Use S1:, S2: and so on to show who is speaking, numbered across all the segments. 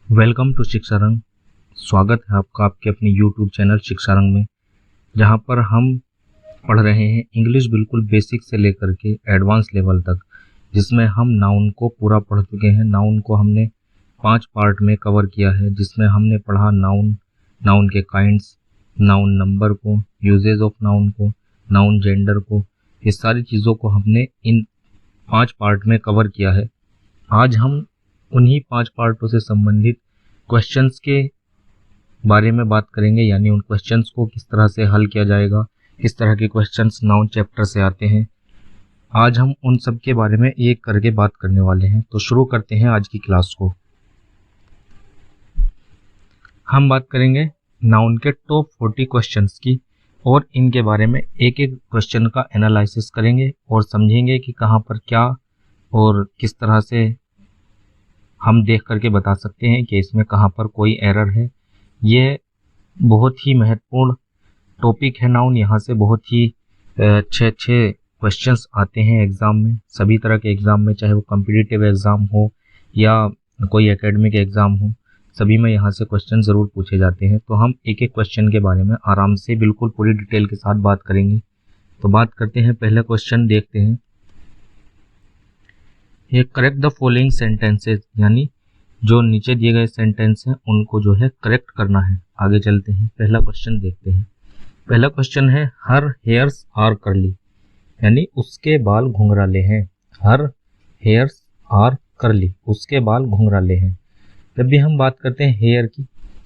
S1: Welcome to शिक्षा रंग। स्वागत है आपका आपके अपने यूट्यूब चैनल शिक्षा रंग में, जहां पर हम पढ़ रहे हैं इंग्लिश बिल्कुल बेसिक से लेकर के एडवांस लेवल तक, जिसमें हम नाउन को पूरा पढ़ चुके हैं। नाउन को हमने 5 पार्ट में कवर किया है, जिसमें हमने पढ़ा नाउन, नाउन के काइंड्स, नाउन नंबर को, यूजेज ऑफ नाउन को, नाउन जेंडर को। ये सारी चीज़ों को हमने इन 5 पार्ट में कवर किया है। आज हम उन्हीं 5 पार्टों से संबंधित क्वेश्चंस के बारे में बात करेंगे, यानी उन क्वेश्चंस को किस तरह से हल किया जाएगा, किस तरह के क्वेश्चंस नाउन चैप्टर से आते हैं। आज हम उन सब के बारे में एक करके बात करने वाले हैं। तो शुरू करते हैं आज की क्लास को। हम बात करेंगे नाउन के टॉप 40 क्वेश्चंस की, और इनके बारे में एक एक क्वेश्चन का एनालिसिस करेंगे और समझेंगे कि कहाँ पर क्या और किस तरह से हम देख करके बता सकते हैं कि इसमें कहाँ पर कोई एरर है। ये बहुत ही महत्वपूर्ण टॉपिक है नाउन। यहाँ से बहुत ही अच्छे अच्छे क्वेश्चंस आते हैं एग्ज़ाम में, सभी तरह के एग्ज़ाम में, चाहे वो कॉम्पिटिटिव एग्ज़ाम हो या कोई एकेडमिक एग्ज़ाम हो, सभी में यहाँ से क्वेश्चन ज़रूर पूछे जाते हैं। तो हम एक एक क्वेश्चन के बारे में आराम से बिल्कुल पूरी डिटेल के साथ बात करेंगे। तो बात करते हैं, पहला क्वेश्चन देखते हैं। ये करेक्ट द फॉलोइंग सेंटेंसेस, यानी जो नीचे दिए गए सेंटेंस हैं उनको जो है करेक्ट करना है। आगे चलते हैं, पहला क्वेश्चन देखते हैं। पहला क्वेश्चन है हर हेयर्स आर कर्ली, यानी उसके बाल घुंघराले हैं। हर हेयर्स आर कर्ली, उसके बाल घुंघराले हैं। जब भी हम बात करते हैं हेयर की,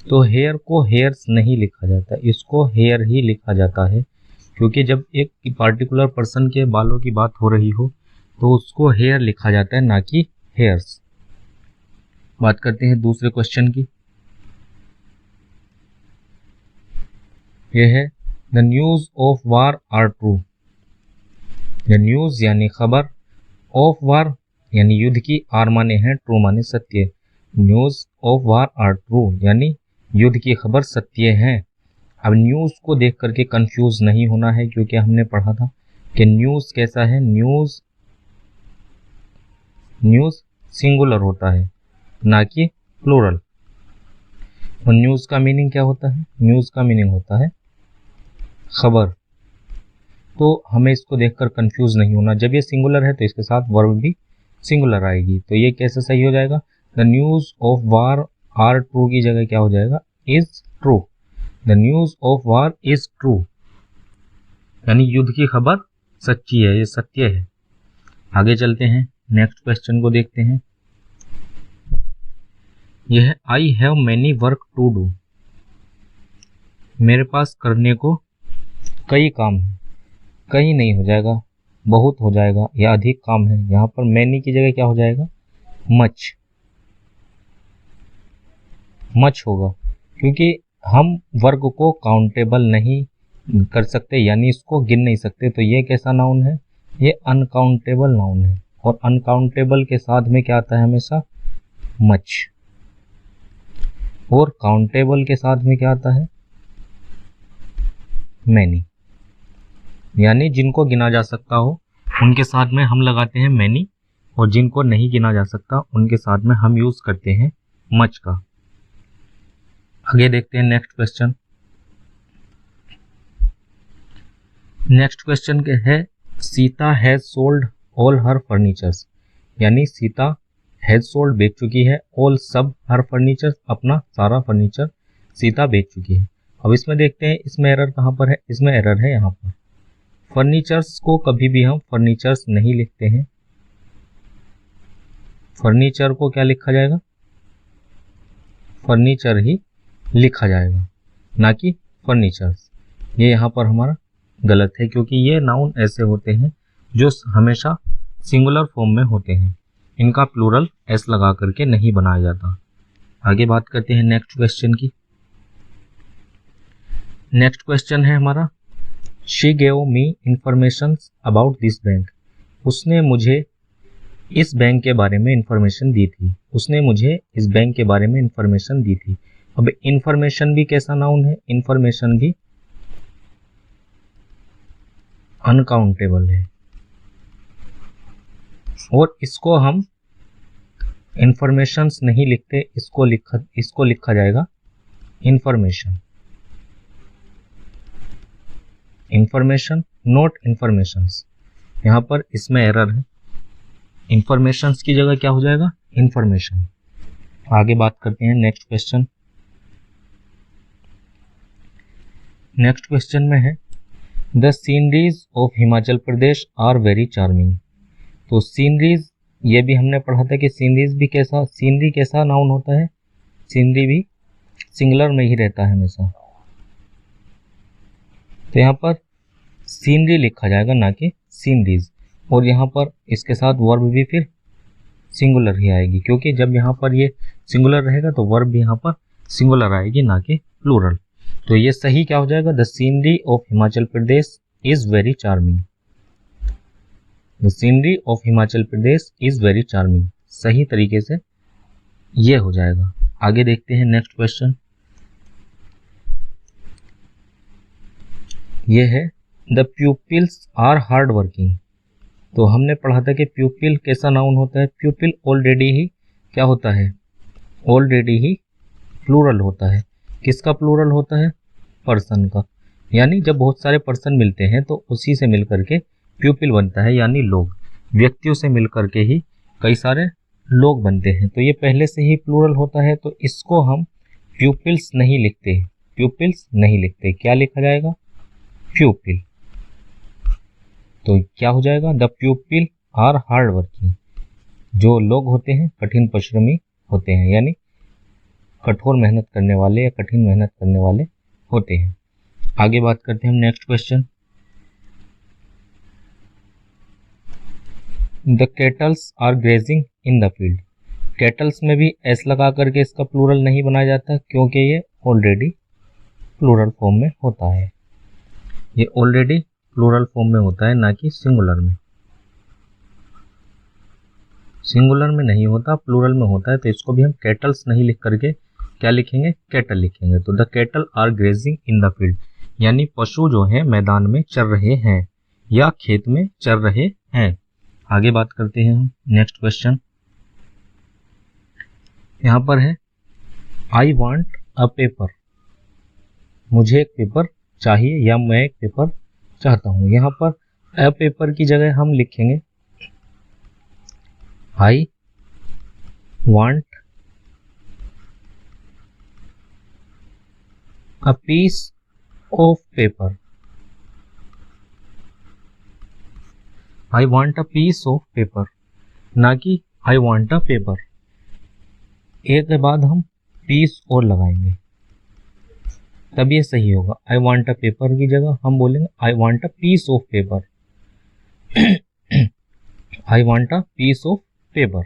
S1: तो हेयर को हेयर्स नहीं लिखा जाता, इसको हेयर ही लिखा जाता है, क्योंकि जब एक पार्टिकुलर पर्सन के बालों की बात हो रही हो तो उसको हेयर लिखा जाता है, ना कि हेयर्स। बात करते हैं दूसरे क्वेश्चन की। यह है the news of war are true. The news यानी खबर, ऑफ वार यानी युद्ध की, आर माने हैं, ट्रू माने सत्य। News of war are true यानी युद्ध की खबर सत्य है। अब न्यूज को देख करके कंफ्यूज नहीं होना है, क्योंकि हमने पढ़ा था कि न्यूज कैसा है। न्यूज सिंगुलर होता है, ना कि प्लूरल। और न्यूज का मीनिंग क्या होता है? न्यूज का मीनिंग होता है खबर। तो हमें इसको देखकर कंफ्यूज नहीं होना। जब ये सिंगुलर है तो इसके साथ वर्ब भी सिंगुलर आएगी। तो ये कैसे सही हो जाएगा? The news of war are true की जगह क्या हो जाएगा? Is true. The news of war is true, यानी युद्ध की खबर सच्ची है, ये सत्य है। आगे चलते हैं, नेक्स्ट क्वेश्चन को देखते हैं। यह है I have many work to do. मेरे पास करने को कई काम है। कई नहीं हो जाएगा, बहुत हो जाएगा या अधिक काम है। यहाँ पर मैनी की जगह क्या हो जाएगा? मच। मच होगा, क्योंकि हम वर्ग को काउंटेबल नहीं कर सकते, यानी इसको गिन नहीं सकते। तो ये कैसा नाउन है? ये अनकाउंटेबल नाउन है। और अनकाउंटेबल के साथ में क्या आता है? हमेशा मच। और काउंटेबल के साथ में क्या आता है? मैनी। यानी जिनको गिना जा सकता हो उनके साथ में हम लगाते हैं मैनी, और जिनको नहीं गिना जा सकता उनके साथ में हम यूज करते हैं मच का। आगे देखते हैं नेक्स्ट क्वेश्चन। नेक्स्ट क्वेश्चन के है Sita has sold all her furnitures, यानी सीता हैज सोल्ड बेच चुकी है, ऑल सब, हर फर्नीचर अपना सारा फर्नीचर सीता बेच चुकी है। अब इसमें देखते हैं इसमें एरर कहाँ पर है। इसमें एरर है यहाँ पर। फर्नीचर्स को कभी भी हम फर्नीचर्स नहीं लिखते हैं। फर्नीचर को क्या लिखा जाएगा? फर्नीचर ही लिखा जाएगा, ना कि फर्नीचर्स। ये यहाँ पर हमारा गलत है, क्योंकि ये नाउन ऐसे होते हैं जो हमेशा सिंगुलर फॉर्म में होते हैं। इनका प्लूरल एस लगा करके नहीं बनाया जाता। आगे बात करते हैं नेक्स्ट क्वेश्चन की। नेक्स्ट क्वेश्चन है हमारा she gave me information about this bank. उसने मुझे इस बैंक के बारे में इंफॉर्मेशन दी थी। उसने मुझे इस बैंक के बारे में इंफॉर्मेशन दी थी। अब इंफॉर्मेशन भी कैसा नाउन है? इंफॉर्मेशन भी अनकाउंटेबल है, और इसको हम इंफॉर्मेशंस नहीं लिखते, इसको लिखा जाएगा इंफॉर्मेशन। इंफॉर्मेशन नोट इंफॉर्मेशंस, यहाँ पर इसमें एरर है, इंफॉर्मेशंस की जगह क्या हो जाएगा इंफॉर्मेशन। आगे बात करते हैं नेक्स्ट क्वेश्चन। नेक्स्ट क्वेश्चन में है the sceneries of Himachal Pradesh are very charming. तो सीनरीज, ये भी हमने पढ़ा था कि सीनरी कैसा नाउन होता है, सीनरी भी सिंगुलर में ही रहता है हमेशा। तो यहाँ पर सीनरी लिखा जाएगा ना कि सीनरीज, और यहाँ पर इसके साथ वर्ब भी फिर सिंगुलर ही आएगी, क्योंकि जब यहाँ पर ये सिंगुलर रहेगा तो वर्ब भी यहाँ पर सिंगुलर आएगी ना कि प्लूरल। तो ये सही क्या हो जाएगा, the scenery of Himachal Pradesh is very charming. The scenery of Himachal Pradesh is very charming, सही तरीके से ये हो जाएगा। आगे देखते हैं नेक्स्ट क्वेश्चन। ये है the pupils are hard working. तो हमने पढ़ा था कि प्यूपिल कैसा नाउन होता है, प्यूपिल ऑलरेडी ही क्या होता है, ऑलरेडी ही प्लूरल होता है। किसका प्लूरल होता है, पर्सन का। यानी जब बहुत सारे पर्सन मिलते हैं तो उसी से मिलकर के प्यूपिल बनता है, यानी लोग, व्यक्तियों से मिलकर के ही कई सारे लोग बनते हैं। तो ये पहले से ही प्लूरल होता है, तो इसको हम प्यूपिल्स नहीं लिखते, प्यूपिल्स नहीं लिखते, क्या लिखा जाएगा प्यूपिल। तो क्या हो जाएगा, the pupil are hard working. जो लोग होते हैं कठिन परिश्रमी होते हैं, यानी कठोर मेहनत करने वाले या कठिन मेहनत करने वाले होते हैं। आगे बात करते हैं हम next question. The cattles are grazing in the field. Cattles में भी एस लगा करके इसका प्लूरल नहीं बनाया जाता, क्योंकि ये ऑलरेडी प्लूरल फॉर्म में होता है, ये ऑलरेडी प्लूरल फॉर्म में होता है, ना कि सिंगुलर में। सिंगुलर में नहीं होता, प्लूरल में होता है। तो इसको भी हम कैटल्स नहीं लिख करके क्या लिखेंगे, कैटल लिखेंगे। तो the cattle are grazing in the field, यानी पशु जो है मैदान में चर रहे हैं या खेत में चर रहे हैं। आगे बात करते हैं हम नेक्स्ट क्वेश्चन। यहाँ पर है आई वांट अ पेपर, मुझे एक पेपर चाहिए या मैं एक पेपर चाहता हूं। यहाँ पर अ पेपर की जगह हम लिखेंगे I want a piece of paper. I want a piece of paper, ना कि आई वांट अ पेपर। एक के बाद हम पीस और लगाएंगे, तब ये सही होगा। आई वांट अ पेपर की जगह हम बोलेंगे I want a piece of paper. I want a piece of paper.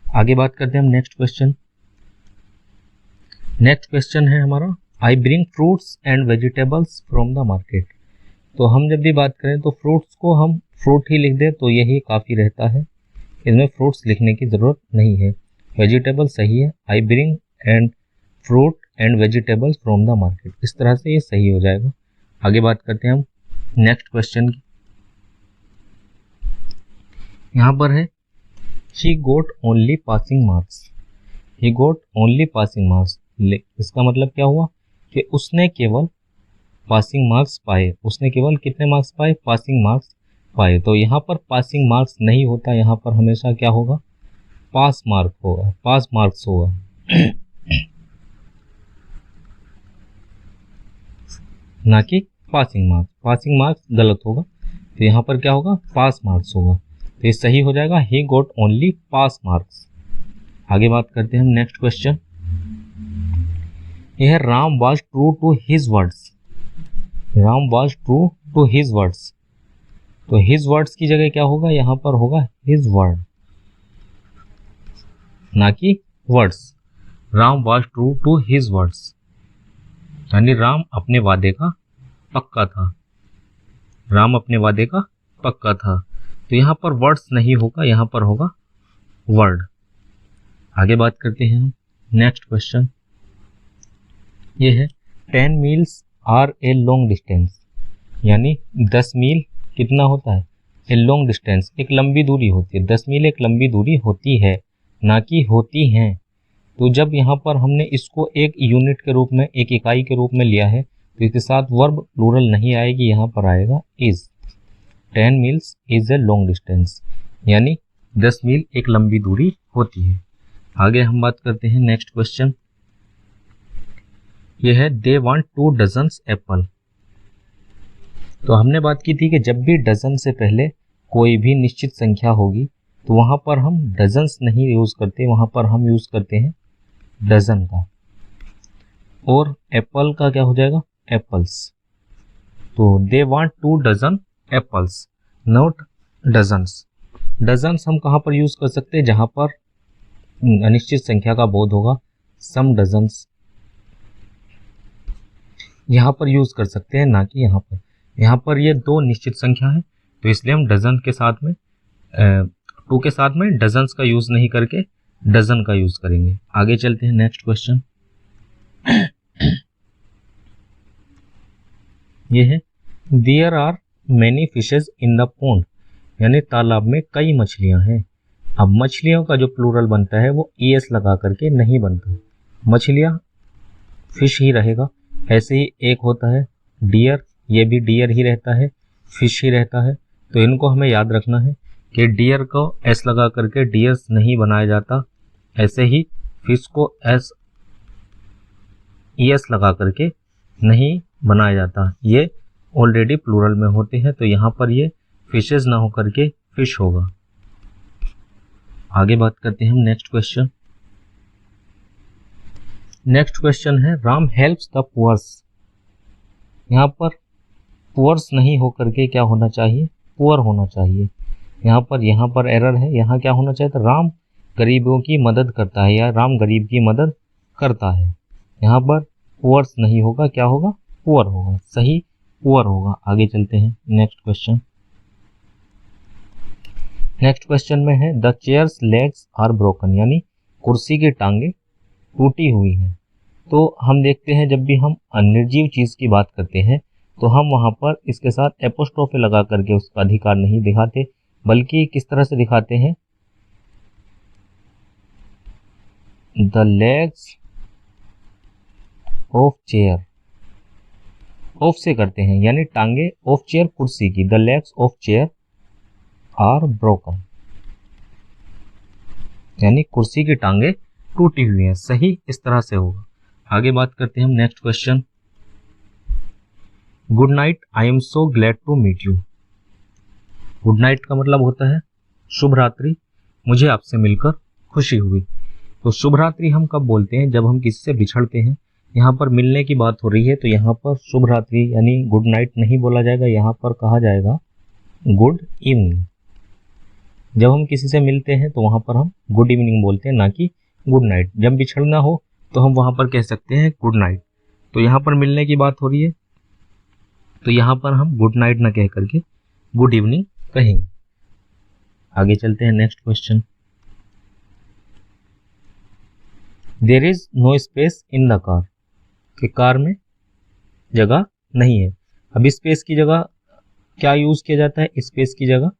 S1: आगे बात करते हैं हम नेक्स्ट क्वेश्चन। नेक्स्ट क्वेश्चन है हमारा I bring fruits and vegetables from the market. तो हम जब भी बात करें तो फ्रूट्स को हम फ्रूट ही लिख दें तो यही काफ़ी रहता है, इसमें फ्रूट्स लिखने की ज़रूरत नहीं है। वेजिटेबल सही है, I bring and fruit and vegetables from the market, इस तरह से ये सही हो जाएगा। आगे बात करते हैं हम नेक्स्ट क्वेश्चन की। यहाँ पर है ही गोट ओनली पासिंग मार्क्स। ही गोट ओनली पासिंग मार्क्स, इसका मतलब क्या हुआ कि उसने केवल पासिंग मार्क्स पाए। उसने केवल कितने मार्क्स पाए, पासिंग मार्क्स पाए। तो यहाँ पर पासिंग मार्क्स नहीं होता, यहाँ पर हमेशा क्या होगा, पास मार्क होगा, पास मार्क्स होगा। ना कि पासिंग मार्क्स, पासिंग मार्क्स गलत होगा। तो यहाँ पर क्या होगा, पास मार्क्स होगा। तो ये सही हो जाएगा ही गोट ओनली पास मार्क्स। आगे बात करते हैं हम नेक्स्ट क्वेश्चन। यह Ram was true to his words. Ram was true to his words, तो हिज वर्ड्स की जगह क्या होगा, यहाँ पर होगा हिज वर्ड, ना कि words. Ram was true to his words, यानी राम अपने वादे का पक्का था, राम अपने वादे का पक्का था। तो यहाँ पर वर्ड्स नहीं होगा, यहाँ पर होगा वर्ड। आगे बात करते हैं हम नेक्स्ट क्वेश्चन। ये है 10 miles are a long distance, यानी 10 मील कितना होता है, ए लॉन्ग डिस्टेंस, एक लंबी दूरी होती है। 10 मील एक लंबी दूरी होती है, ना कि होती हैं। तो जब यहाँ पर हमने इसको एक यूनिट के रूप में, एक इकाई के रूप में लिया है, तो इसके साथ वर्ब प्लूरल नहीं आएगी, यहाँ पर आएगा is. 10 meals is a long distance, यानी 10 मील एक लंबी दूरी होती है। आगे हम बात करते हैं नेक्स्ट क्वेश्चन। यह है दे वांट 2 डजन्स एप्पल। तो हमने बात की थी कि जब भी डजन से पहले कोई भी निश्चित संख्या होगी तो वहां पर हम डजन्स नहीं यूज करते, वहां पर हम यूज करते हैं डजन का। और एप्पल का क्या हो जाएगा? एप्पल्स। तो they want 2 dozen apples, not dozens. Dozens हम कहाँ पर यूज कर सकते हैं? जहां पर अनिश्चित संख्या का बोध होगा, सम डजन्स यहाँ पर यूज कर सकते हैं, ना कि यहाँ पर। यहाँ पर ये 2 निश्चित संख्या है, तो इसलिए हम डजन के साथ में 2 के साथ में डजन्स का यूज नहीं करके डजन का यूज करेंगे। आगे चलते हैं नेक्स्ट क्वेश्चन। ये है there are many fishes in the pond, यानी तालाब में कई मछलियां हैं। अब मछलियों का जो प्लूरल बनता है वो ईएस लगा करके नहीं बनता, मछलियां फिश ही रहेगा। ऐसे ही एक होता है डियर, ये भी डियर ही रहता है, फिश ही रहता है। तो इनको हमें याद रखना है कि डियर को एस लगा करके डियर्स नहीं बनाया जाता, ऐसे ही फिश को एस ईएस लगा करके नहीं बनाया जाता, ये ऑलरेडी प्लूरल में होते हैं। तो यहाँ पर ये फिशेज ना होकर के फिश होगा। आगे बात करते हैं हम नेक्स्ट क्वेश्चन। नेक्स्ट क्वेश्चन है राम हेल्प्स द पुअर्स। यहाँ पर पुअर्स नहीं होकर के क्या होना चाहिए? पुअर होना चाहिए। यहाँ पर एरर है, यहाँ क्या होना चाहिए था? राम गरीबों की मदद करता है या राम गरीब की मदद करता है। यहाँ पर पुअर्स नहीं होगा, क्या होगा? पुअर होगा, सही पुअर होगा। आगे चलते हैं नेक्स्ट क्वेश्चन। नेक्स्ट क्वेश्चन में है the chairs legs are broken, यानी कुर्सी की टांगे टूटी हुई हैं। तो हम देखते हैं जब भी हम अनिर्जीव चीज की बात करते हैं तो हम वहां पर इसके साथ एपोस्ट्रोफी लगा करके उसका अधिकार नहीं दिखाते, बल्कि किस तरह से दिखाते हैं? The legs of chair, of से करते हैं, यानी टांगे ऑफ चेयर कुर्सी की, the legs of chair are broken, यानी कुर्सी की टांगे टूटी हुई हैं, सही इस तरह से होगा। आगे बात करते हैं हम next question. Good night, I am so glad to meet you. Good night का मतलब होता है शुभ रात्रि, मुझे आपसे मिलकर खुशी हुई। तो शुभ रात्रि हम कब बोलते हैं? जब हम किसी से बिछड़ते हैं। यहाँ पर मिलने की बात हो रही है, तो यहाँ पर शुभ रात्रि यानी गुड नाइट नहीं बोला जाएगा, यहाँ पर कहा जाएगा गुड इवनिंग। जब हम किसी से मिलते हैं तो वहां पर हम गुड इवनिंग बोलते हैं, ना कि गुड नाइट। जब बिछड़ना हो तो हम वहां पर कह सकते हैं गुड नाइट। तो यहाँ पर मिलने की बात हो रही है, तो यहाँ पर हम गुड नाइट ना कह करके गुड इवनिंग कहेंगे। आगे चलते हैं next question. There is no space in the car, कि कार में जगह नहीं है। अब स्पेस की जगह क्या यूज किया जाता है? स्पेस की जगह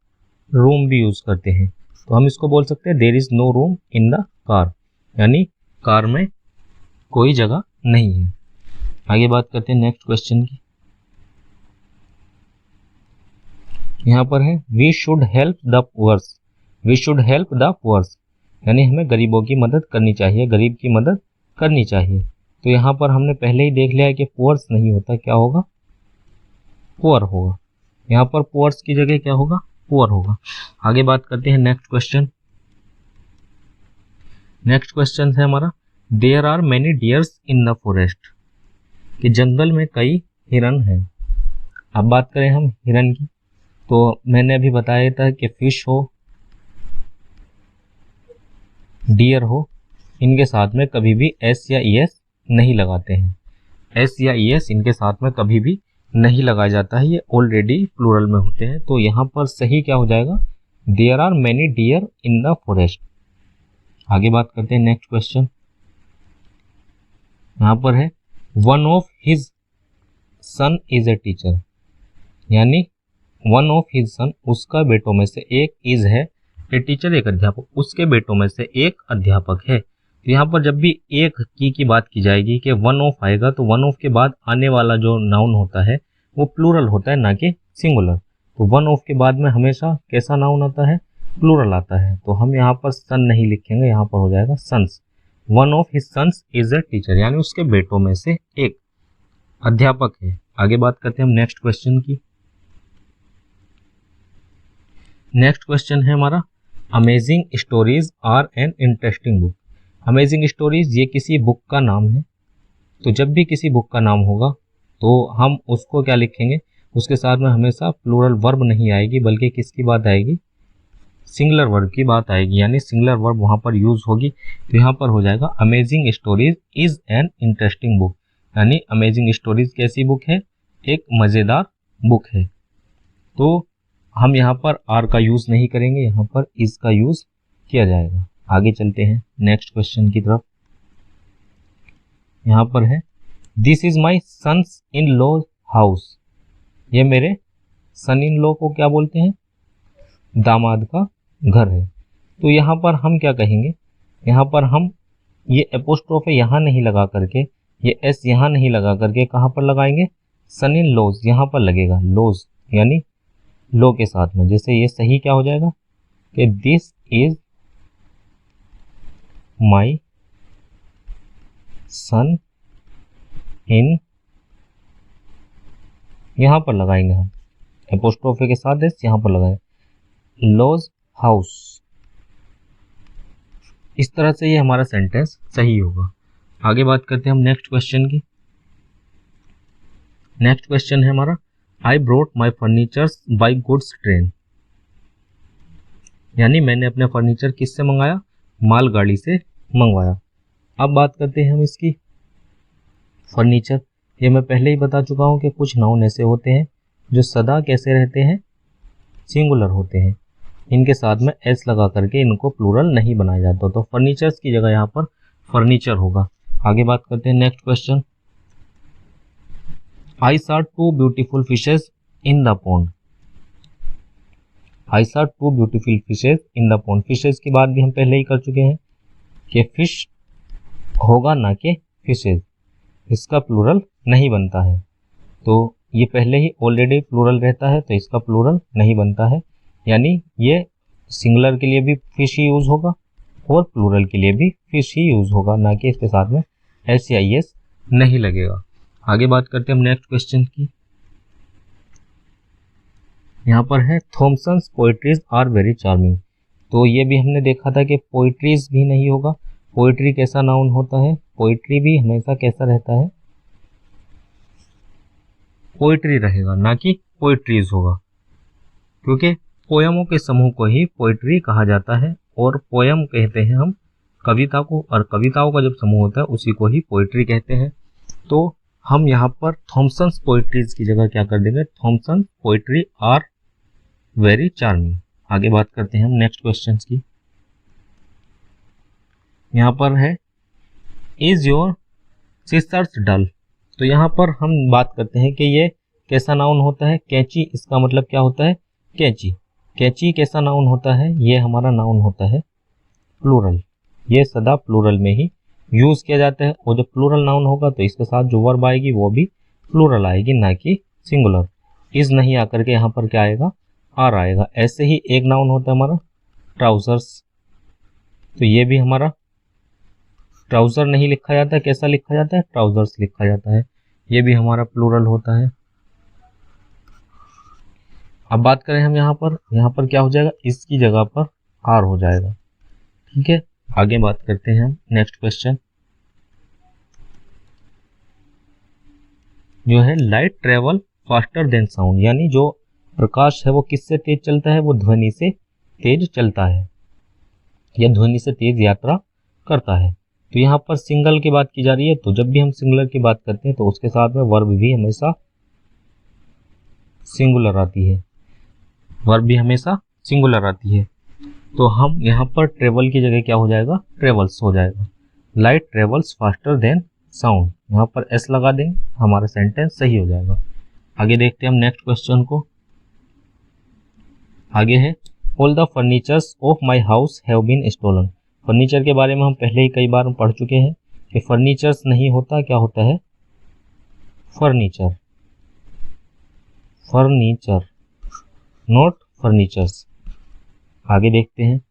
S1: रूम भी यूज करते हैं, तो हम इसको बोल सकते हैं there is no room in the car, यानी कार में कोई जगह नहीं है। आगे बात करते हैं नेक्स्ट क्वेश्चन की। यहाँ पर है we should help the poors, we should help the poors, यानी हमें गरीबों की मदद करनी चाहिए, गरीब की मदद करनी चाहिए। तो यहाँ पर हमने पहले ही देख लिया है कि पुअर्स नहीं होता, क्या होगा? पुअर होगा। यहाँ पर पुअर्स की जगह क्या होगा? पुअर होगा। आगे बात करते हैं नेक्स्ट क्वेश्चन। नेक्स्ट क्वेश्चन है हमारा there are many deers in the forest, कि जंगल में कई हिरन हैं। अब बात करें हम हिरन की, तो मैंने अभी बताया था कि फिश हो, डियर हो, इनके साथ में कभी भी एस या ईएस नहीं लगाते हैं। एस या ईएस इनके साथ में कभी भी नहीं लगाया जाता है, ये ऑलरेडी प्लूरल में होते हैं। तो यहाँ पर सही क्या हो जाएगा? There are many deer in the forest. आगे बात करते हैं नेक्स्ट क्वेश्चन। यहाँ पर है one of his son is a teacher, यानी वन ऑफ हिज सन, उसका बेटों में से एक इज है, ए टीचर एक अध्यापक, उसके बेटों में से एक अध्यापक है। तो यहाँ पर जब भी एक की बात की जाएगी कि वन ऑफ आएगा तो वन ऑफ के बाद आने वाला जो नाउन होता है वो प्लूरल होता है, ना कि सिंगुलर। तो वन ऑफ के बाद में हमेशा कैसा नाउन आता है, प्लूरल आता है। तो हम यहाँ पर सन नहीं लिखेंगे, यहाँ पर हो जाएगा sons. One of his sons is a teacher, यानी उसके बेटों में से एक अध्यापक है। आगे बात करते हैं हम नेक्स्ट क्वेश्चन की। नेक्स्ट क्वेश्चन है हमारा, amazing stories are an interesting book. Amazing stories ये किसी बुक का नाम है। तो जब भी किसी बुक का नाम होगा तो हम उसको क्या लिखेंगे, उसके साथ में हमेशा प्लूरल वर्ब नहीं आएगी, बल्कि किसकी बात आएगी, सिंगुलर वर्ब की बात आएगी, यानी सिंगुलर वर्ब वहाँ पर यूज होगी। तो यहाँ पर हो जाएगा amazing stories is an interesting book, यानी अमेजिंग स्टोरीज कैसी बुक है, एक मज़ेदार बुक है। तो हम यहाँ पर आर का यूज़ नहीं करेंगे, यहाँ पर इज का यूज़ किया जाएगा। आगे चलते हैं नेक्स्ट क्वेश्चन की तरफ। यहाँ पर है, this is my sons in law house. ये मेरे सन इन लॉ को क्या बोलते हैं, दामाद का घर है। तो यहाँ पर हम क्या कहेंगे, यहाँ पर हम ये एपोस्ट्रोफ यहाँ नहीं लगा करके, ये एस यहाँ नहीं लगा करके कहाँ पर लगाएंगे, सन इन लॉज यहाँ पर लगेगा, लॉज यानी लो के साथ में। जैसे ये सही क्या हो जाएगा कि दिस इज माई सन इन, यहाँ पर लगाएंगे हम एपोस्ट्रोफे के साथ एस यहाँ पर लगाएंगे, लॉज हाउस। इस तरह से ये हमारा सेंटेंस सही होगा। आगे बात करते हैं हम नेक्स्ट क्वेश्चन की। नेक्स्ट क्वेश्चन है हमारा, I brought my furnitures by goods train. यानी मैंने अपने फर्नीचर किससे मंगाया, मालगाड़ी से मंगवाया। अब बात करते हैं हम इसकी फर्नीचर। ये मैं पहले ही बता चुका हूँ कि कुछ नाउन ऐसे होते हैं जो सदा कैसे रहते हैं, सिंगुलर होते हैं। इनके साथ में एस लगा करके इनको प्लूरल नहीं बनाया जाता। तो फर्नीचर्स की जगह यहाँ पर फर्नीचर होगा। आगे बात करते हैं next question, I saw two beautiful fishes in the pond. I saw two beautiful fishes in the pond. Fishes की बात भी हम पहले ही कर चुके हैं कि फिश होगा ना कि फिशेस, इसका प्लूरल नहीं बनता है। तो ये पहले ही ऑलरेडी प्लूरल रहता है तो इसका प्लूरल नहीं बनता है, यानी ये सिंगुलर के लिए भी फिश ही यूज होगा और प्लूरल के लिए भी फिश ही यूज होगा, ना कि इसके साथ में एस या एस नहीं लगेगा। आगे बात करते हैं हम नेक्स्ट क्वेश्चन की। यहाँ पर है, Thomson's poetries are very charming. तो ये भी हमने देखा था कि पोइट्रीज भी नहीं होगा। पोइट्री कैसा नाउन होता है, पोइट्री भी हमेशा कैसा रहता है, पोइट्री रहेगा, ना कि पोइट्रीज होगा, क्योंकि पोयमों के समूह को ही पोइट्री कहा जाता है और पोयम कहते हैं हम कविता को, और कविताओं का जब समूह होता है उसी को ही पोइट्री कहते हैं। तो हम यहाँ पर थॉमसन्स पोइट्रीज की जगह क्या कर देंगे, Thomson poetry are very charming. आगे बात करते हैं हम नेक्स्ट क्वेश्चन की। यहाँ पर है, इज योर सिस्टर्स डल। तो यहाँ पर हम बात करते हैं कि ये कैसा नाउन होता है, कैंची। इसका मतलब क्या होता है, कैंची। कैंची कैसा नाउन होता है, ये हमारा नाउन होता है प्लूरल। ये सदा प्लूरल में ही यूज किया जाता है, और जब प्लूरल नाउन होगा तो इसके साथ जो वर्ब आएगी वो भी प्लूरल आएगी, ना कि सिंगुलर। इज नहीं आकर के यहाँ पर क्या आएगा, आर आएगा। ऐसे ही एक नाउन होता है हमारा ट्राउजर्स। तो ये भी हमारा ट्राउजर नहीं लिखा जाता, कैसा लिखा जाता है, ट्राउजर्स लिखा जाता है। ये भी हमारा प्लूरल होता है। अब बात करें हम यहाँ पर क्या हो जाएगा, इसकी जगह पर आर हो जाएगा। ठीक है, आगे बात करते हैं हम नेक्स्ट क्वेश्चन, जो है light travel faster than sound. यानी जो प्रकाश है वो किससे तेज चलता है, वो ध्वनि से तेज चलता है या ध्वनि से तेज यात्रा करता है। तो यहाँ पर सिंगल की बात की जा रही है, तो जब भी हम सिंगुलर की बात करते हैं तो उसके साथ में वर्ब भी हमेशा सिंगुलर आती है, वर्ब भी हमेशा सिंगुलर आती है। तो हम यहाँ पर ट्रेवल की जगह क्या हो जाएगा, ट्रेवल्स हो जाएगा। Light travels faster than sound, यहाँ पर एस लगा देंगे, हमारा सेंटेंस सही हो जाएगा। आगे देखते हैं हम नेक्स्ट क्वेश्चन को। आगे है, all the furnitures of my house have been stolen. Furniture के बारे में हम पहले ही कई बार पढ़ चुके हैं कि फर्नीचर्स नहीं होता, क्या होता है, फर्नीचर, फर्नीचर नॉट फर्नीचर्स। आगे देखते हैं,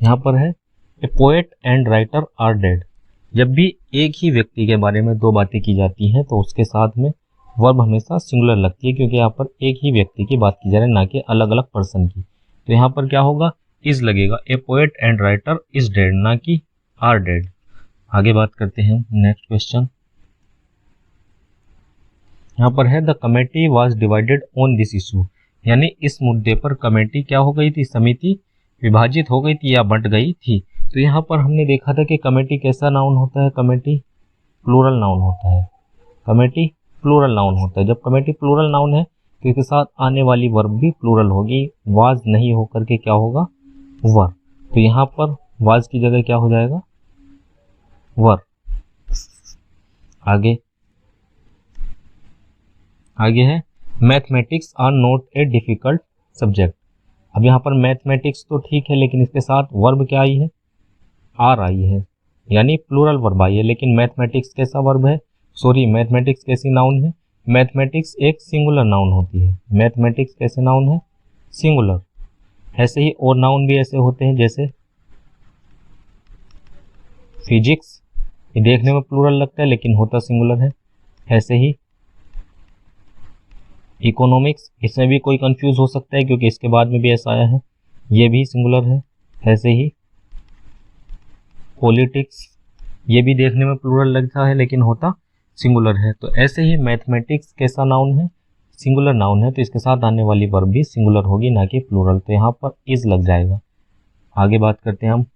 S1: यहां पर है a poet and writer are dead. जब भी एक ही व्यक्ति के बारे में दो बातें की जाती हैं तो उसके साथ में वर्ब हमेशा सिंगुलर लगती है, क्योंकि यहाँ पर एक ही व्यक्ति की बात की जा रही है, ना कि अलग अलग पर्सन की। तो यहाँ पर क्या होगा, इज लगेगा, ए poet and writer is dead, ना कि आर डेड। आगे बात करते हैं, नेक्स्ट क्वेश्चन यहाँ पर है the committee was divided on this issue, यानी इस मुद्दे पर कमेटी क्या हो गई थी, समिति विभाजित हो गई थी या बंट गई थी। तो यहाँ पर हमने देखा था कि कमेटी कैसा नाउन होता है, कमेटी प्लूरल नाउन होता है, कमेटी प्लूरल नाउन होता है। जब कमेटी प्लूरल नाउन है तो इसके साथ आने वाली वर्ब भी प्लूरल होगी, वाज नहीं होकर के क्या होगा, वर। तो यहाँ पर वाज की जगह क्या हो जाएगा, वर। आगे है mathematics are not a difficult subject. अब यहाँ पर मैथमेटिक्स तो ठीक है, लेकिन इसके साथ वर्ब क्या आई है, आर आई है, यानी प्लूरल वर्ब आई है। लेकिन मैथमेटिक्स कैसा वर्ब है, सॉरी मैथमेटिक्स कैसी नाउन है, मैथमेटिक्स एक सिंगुलर नाउन होती है। मैथमेटिक्स कैसे नाउन है, सिंगुलर। ऐसे ही और नाउन भी ऐसे होते हैं, जैसे फिजिक्स, ये देखने में प्लूरल लगता है लेकिन होता सिंगुलर है। ऐसे ही इकोनॉमिक्स, इसमें भी कोई कंफ्यूज हो सकता है क्योंकि इसके बाद में भी ऐसा आया है, ये भी सिंगुलर है। ऐसे ही पॉलिटिक्स, ये भी देखने में प्लूरल लगता है लेकिन होता सिंगुलर है। तो ऐसे ही मैथमेटिक्स कैसा नाउन है, सिंगुलर नाउन है, तो इसके साथ आने वाली वर्ब भी सिंगुलर होगी, ना कि प्लूरल। तो यहाँ पर इज लग जाएगा। आगे बात करते हैं हम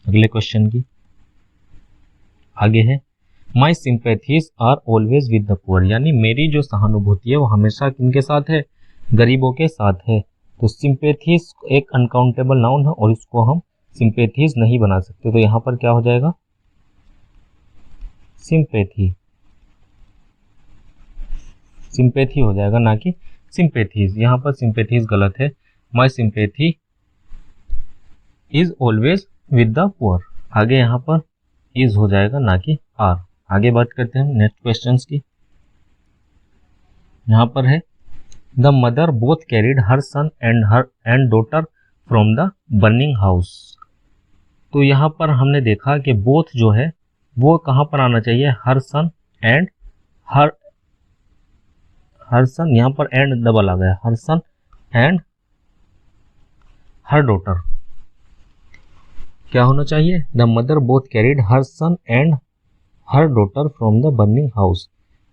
S1: अगले क्वेश्चन की। आगे है my sympathies are always with the poor, यानी मेरी जो सहानुभूति है वो हमेशा किनके साथ है, गरीबों के साथ है। तो सिंपैथीज एक अनकाउंटेबल नाउन है और इसको हम सिंपैथीज नहीं बना सकते, तो यहाँ पर क्या हो जाएगा, सिंपैथी, सिंपैथी हो जाएगा, ना कि सिंपैथीज। यहाँ पर सिंपैथीज गलत है, my sympathy is always with the poor. आगे यहाँ पर इज हो जाएगा, ना कि आर। आगे बात करते हैं नेक्स्ट क्वेश्चंस की। यहाँ पर है the mother both carried her son and daughter from the burning house. तो यहाँ पर हमने देखा कि बोथ जो है वो कहाँ पर आना चाहिए, हर सन एंड हर सन, यहाँ पर एंड डबल आ गया, हर सन एंड हर डॉटर। क्या होना चाहिए, the mother both carried her son and her daughter from the burning house.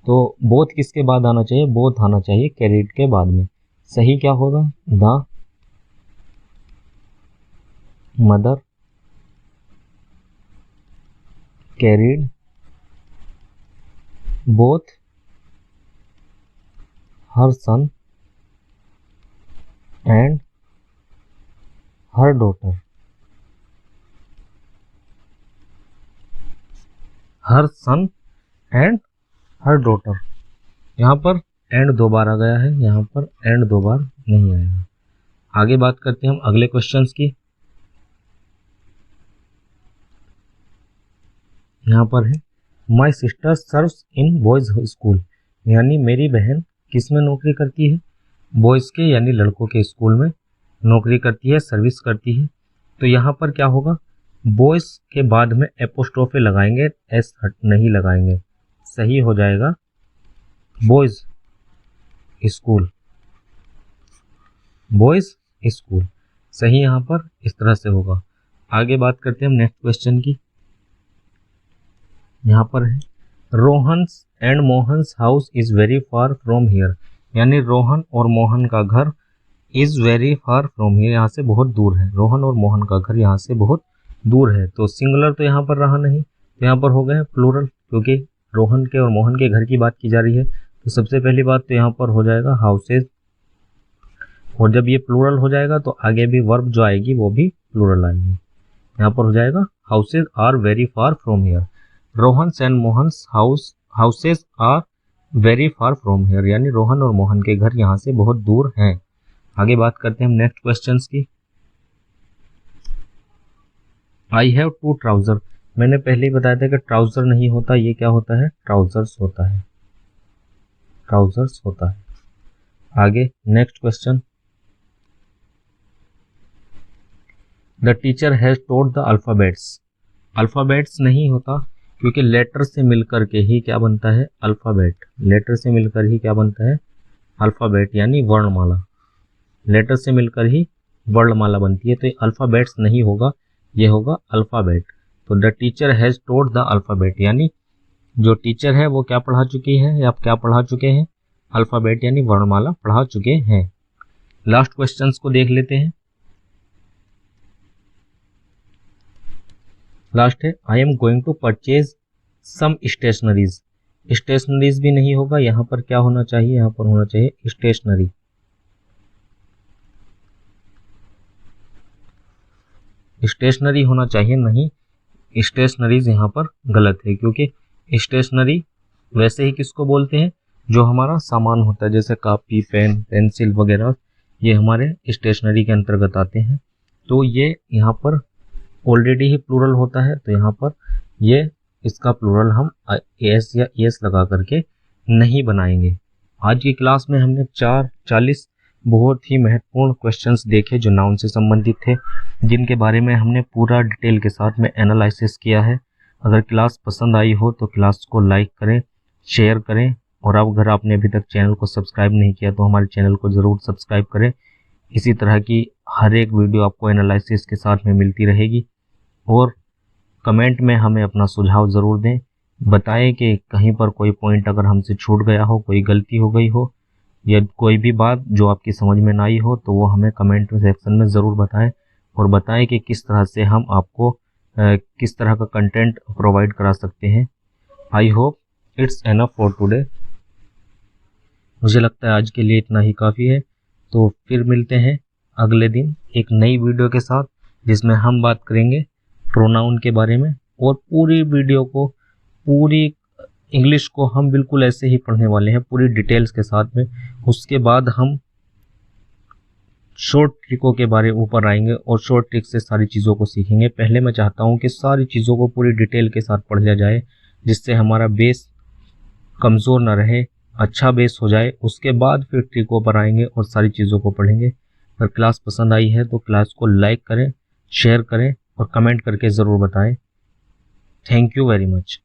S1: तो बोथ किसके बाद आना चाहिए, बोथ आना चाहिए कैरिड के बाद में। सही क्या होगा, the mother carried both her son and her daughter, her son and her daughter. यहाँ पर एंड दो बार आ गया है, यहाँ पर एंड दो बार नहीं आएगा। आगे बात करते हैं हम अगले क्वेश्चंस की। यहाँ पर है my sister serves in boys school, यानी मेरी बहन किस में नौकरी करती है, बॉयज़ के यानी लड़कों के स्कूल में नौकरी करती है, सर्विस करती है। तो यहाँ पर क्या होगा, बॉयज़ के बाद में एपोस्ट्रोफे लगाएंगे, एस नहीं लगाएंगे। सही हो जाएगा बॉयज़ स्कूल, बॉयज़ स्कूल। सही यहाँ पर इस तरह से होगा। आगे बात करते हैं हम नेक्स्ट क्वेश्चन की। यहाँ पर है Rohan's and Mohan's house is very far from here, यानी रोहन और मोहन का घर is very far from here, यहाँ से बहुत दूर है। रोहन और मोहन का घर यहाँ से बहुत दूर है। तो सिंगुलर तो यहाँ पर रहा नहीं, तो यहाँ पर हो गए प्लूरल, क्योंकि रोहन के और मोहन के घर की बात की जा रही है। तो सबसे पहली बात तो यहाँ पर हो जाएगा हाउसेज, और जब ये प्लूरल हो जाएगा तो आगे भी वर्ब जो आएगी वो भी प्लूरल आएगी। यहाँ पर हो जाएगा houses are very far from here, Rohan's and Mohan's houses are very far from here, यानी रोहन और मोहन के घर यहाँ से बहुत दूर हैं। आगे बात करते हैं हम नेक्स्ट क्वेश्चंस की। आई हैव टू ट्राउजर, मैंने पहले ही बताया था कि ट्राउजर नहीं होता, ये क्या होता है, ट्राउजर्स होता है, ट्राउजर्स होता है। आगे next question, the teacher has taught the alphabets, alphabets नहीं होता क्योंकि लेटर से मिलकर के ही क्या बनता है, अल्फाबेट, लेटर से मिलकर ही क्या बनता है, अल्फाबेट यानी वर्णमाला, लेटर से मिलकर ही वर्णमाला बनती है, तो ये अल्फाबेट्स नहीं होगा, ये होगा अल्फाबेट। तो the teacher has taught the alphabet, यानी जो टीचर है वो क्या पढ़ा चुकी है या क्या पढ़ा चुके हैं, अल्फाबेट यानी वर्णमाला पढ़ा चुके हैं। लास्ट क्वेश्चंस को देख लेते हैं। लास्ट है, I am going to purchase some stationeries, stationeries भी नहीं होगा, यहाँ पर क्या होना चाहिए, यहाँ पर होना चाहिए स्टेशनरी, स्टेशनरी होना चाहिए, नहीं स्टेशनरीज यहाँ पर गलत है, क्योंकि स्टेशनरी वैसे ही किसको बोलते हैं, जो हमारा सामान होता है, जैसे कापी पेन पेंसिल वगैरह, ये हमारे स्टेशनरी के अंतर्गत आते हैं। तो ये यहाँ पर ऑलरेडी ही प्लूरल होता है, तो यहाँ पर ये इसका प्लूरल हम एस या एस लगा करके नहीं बनाएंगे। आज की क्लास में हमने 40 बहुत ही महत्वपूर्ण क्वेश्चंस देखे जो नाउन से संबंधित थे, जिनके बारे में हमने पूरा डिटेल के साथ में एनालिसिस किया है। अगर क्लास पसंद आई हो तो क्लास को लाइक करें, शेयर करें, और अब अगर आपने अभी तक चैनल को सब्सक्राइब नहीं किया तो हमारे चैनल को ज़रूर सब्सक्राइब करें। इसी तरह की हर एक वीडियो आपको एनालिसिस के साथ में मिलती रहेगी। और कमेंट में हमें अपना सुझाव ज़रूर दें, बताएं कि कहीं पर कोई पॉइंट अगर हमसे छूट गया हो, कोई गलती हो गई हो, या कोई भी बात जो आपकी समझ में ना आई हो, तो वो हमें कमेंट सेक्शन में ज़रूर बताएं, और बताएं कि किस तरह से हम आपको किस तरह का कंटेंट प्रोवाइड करा सकते हैं। I hope it's enough for today, मुझे लगता है आज के लिए इतना ही काफ़ी है। तो फिर मिलते हैं अगले दिन एक नई वीडियो के साथ, जिसमें हम बात करेंगे प्रोनाउन के बारे में, और पूरी वीडियो को, पूरी इंग्लिश को हम बिल्कुल ऐसे ही पढ़ने वाले हैं पूरी डिटेल्स के साथ में। उसके बाद हम शॉर्ट ट्रिकों के बारे ऊपर आएंगे और शॉर्ट ट्रिक से सारी चीज़ों को सीखेंगे। पहले मैं चाहता हूं कि सारी चीज़ों को पूरी डिटेल के साथ पढ़ लिया जाए, जिससे हमारा बेस कमज़ोर ना रहे, अच्छा बेस हो जाए। उसके बाद फिर ट्रिकों पर आएंगे और सारी चीज़ों को पढ़ेंगे। अगर क्लास पसंद आई है तो क्लास को लाइक करें, शेयर करें और कमेंट करके ज़रूर बताएं। Thank you very much.